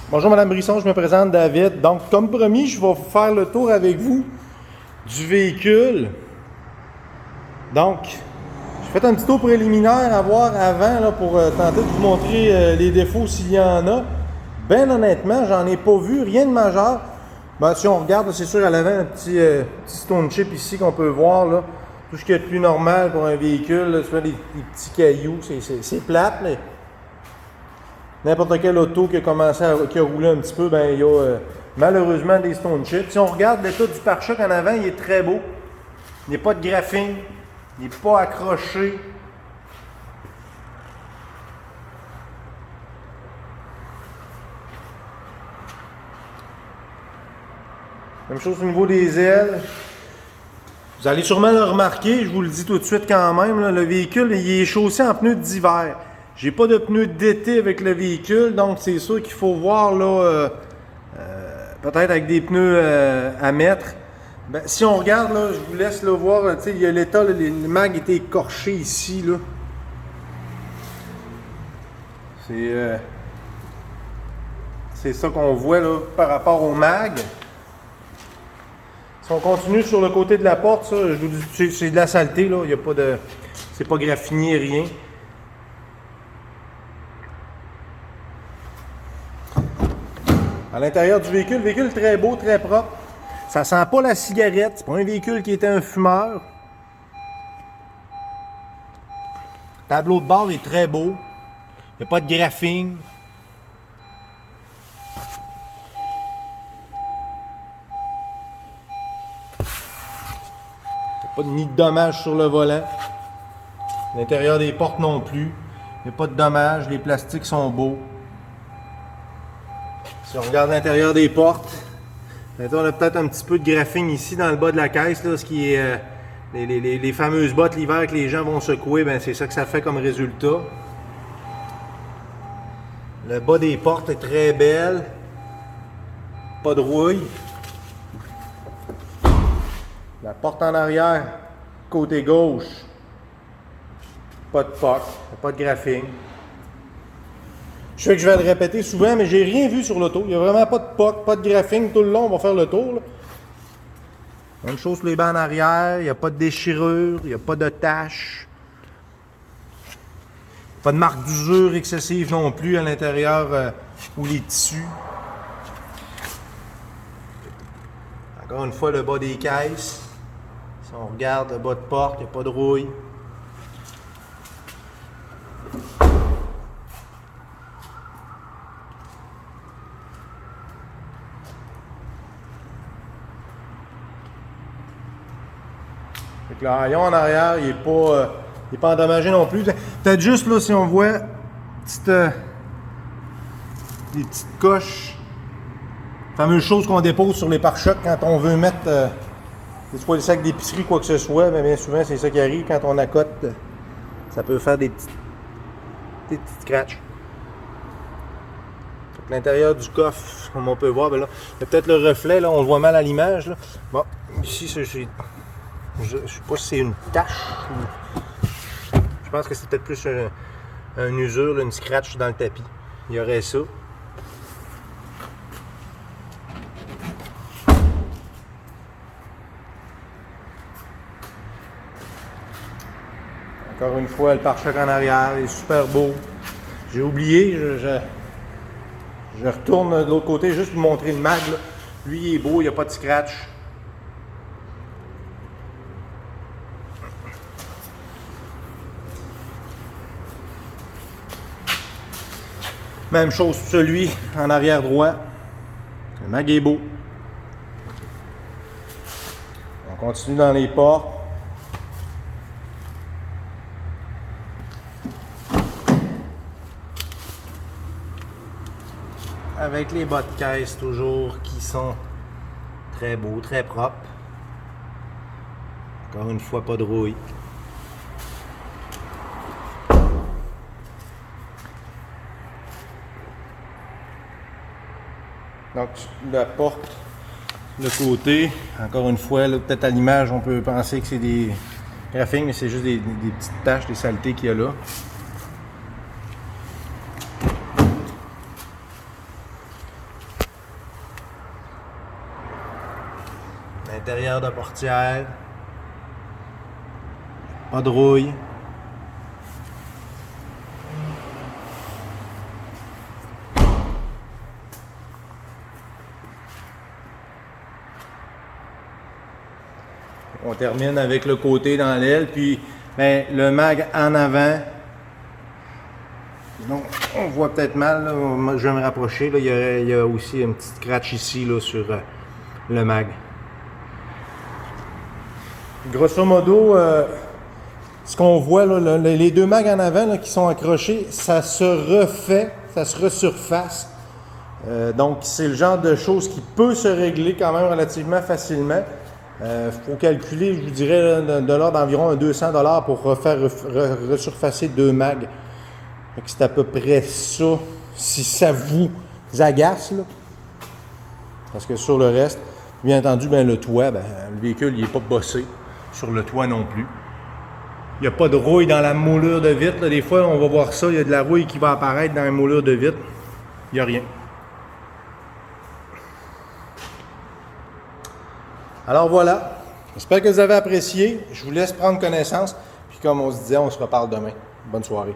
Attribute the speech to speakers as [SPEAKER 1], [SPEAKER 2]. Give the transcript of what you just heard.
[SPEAKER 1] Bonjour Madame Brisson, je me présente David. Donc, comme promis, je vais vous faire le tour avec vous du véhicule. Donc, j'ai fait un petit tour préliminaire à voir avant là, pour tenter de vous montrer les défauts s'il y en a. Ben honnêtement, j'en ai pas vu, rien de majeur. Ben, si on regarde, c'est sûr à l'avant un petit stone chip ici qu'on peut voir. Là. Tout ce qui est plus normal pour un véhicule, là, tu vois, des petits cailloux, c'est plate, mais n'importe quel auto qui a commencé qui a roulé un petit peu, ben il y a malheureusement des stone chips. Si on regarde l'état du pare-choc en avant, il est très beau. Il n'y a pas de graphing, il n'est pas accroché. Même chose au niveau des ailes. Vous allez sûrement le remarquer, je vous le dis tout de suite quand même, là, le véhicule il est chaussé en pneus d'hiver. J'ai pas de pneus d'été avec le véhicule, donc c'est sûr qu'il faut voir là, peut-être avec des pneus à mettre. Ben, si on regarde, là, je vous laisse le voir, il y a l'état, le mag était écorché ici. Là. C'est ça qu'on voit là, par rapport au mag. Si on continue sur le côté de la porte, ça, je vous dis, c'est de la saleté, là. Il y a pas de. C'est pas graffiné, rien. À l'intérieur du véhicule, le véhicule très beau, très propre. Ça sent pas la cigarette. C'est pas un véhicule qui était un fumeur. Le tableau de bord est très beau. Il n'y a pas de graphing. Pas de nid de dommages sur le volant. L'intérieur des portes non plus. Il n'y a pas de dommages. Les plastiques sont beaux. Si on regarde l'intérieur des portes, on a peut-être un petit peu de graphing ici dans le bas de la caisse. Là, ce qui est les fameuses bottes l'hiver que les gens vont secouer. Ben, c'est ça que ça fait comme résultat. Le bas des portes est très belle. Pas de rouille. La porte en arrière, côté gauche, pas de POC, pas de graphing. Je sais que je vais le répéter souvent, mais j'ai rien vu sur l'auto. Il n'y a vraiment pas de POC, pas de graphing. Tout le long, on va faire le tour. Là. Même chose sur les bancs en arrière, il n'y a pas de déchirure, il n'y a pas de taches. Pas de marque d'usure excessive non plus à l'intérieur ou les tissus. Encore une fois, le bas des caisses. Si on regarde le bas de porte, il n'y a pas de rouille. Fait que le haillon en arrière, il n'est pas endommagé non plus. Peut-être juste là, si on voit des petites coches, fameuse chose qu'on dépose sur les pare-chocs quand on veut mettre soit des sacs d'épicerie, quoi que ce soit, mais bien souvent c'est ça qui arrive quand on accote, ça peut faire des petits scratchs. L'intérieur du coffre, comme on peut voir, ben là, il y a peut-être le reflet, là, on le voit mal à l'image. Bon, ici, je sais pas si c'est une tache ou. Je pense que c'est peut-être plus une usure, là, une scratch dans le tapis. Il y aurait ça. Encore une fois, le pare-choc en arrière est super beau. J'ai oublié, je retourne de l'autre côté juste pour vous montrer le mag. Là. Lui, il est beau, il n'y a pas de scratch. Même chose pour celui en arrière droit. Le mag est beau. On continue dans les portes. Avec les bas de caisse toujours qui sont très beaux, très propres. Encore une fois, pas de rouille. Donc la porte, le côté, encore une fois, peut-être à l'image, on peut penser que c'est des graphings, mais c'est juste des petites taches, des saletés qu'il y a là. Intérieur de portière. Pas de rouille. On termine avec le côté dans l'aile, puis ben, le mag en avant. Donc, on voit peut-être mal, là. Je vais me rapprocher. Là. Il y a aussi une petite scratch ici là, sur le mag. Grosso modo, ce qu'on voit, là, les deux mags en avant là, qui sont accrochés, ça se refait, ça se resurface. Donc, c'est le genre de choses qui peut se régler quand même relativement facilement. Faut calculer, je vous dirais, là, de l'ordre d'environ 200 $ pour refaire resurfacer deux mags. C'est à peu près ça, si ça vous agace. Là. Parce que sur le reste, bien entendu, ben, le toit, ben, le véhicule il n'est pas bossé. Sur le toit non plus. Il n'y a pas de rouille dans la moulure de vitre. Là. Des fois, on va voir ça, il y a de la rouille qui va apparaître dans la moulure de vitre. Il n'y a rien. Alors voilà, j'espère que vous avez apprécié. Je vous laisse prendre connaissance. Puis comme on se disait, on se reparle demain. Bonne soirée.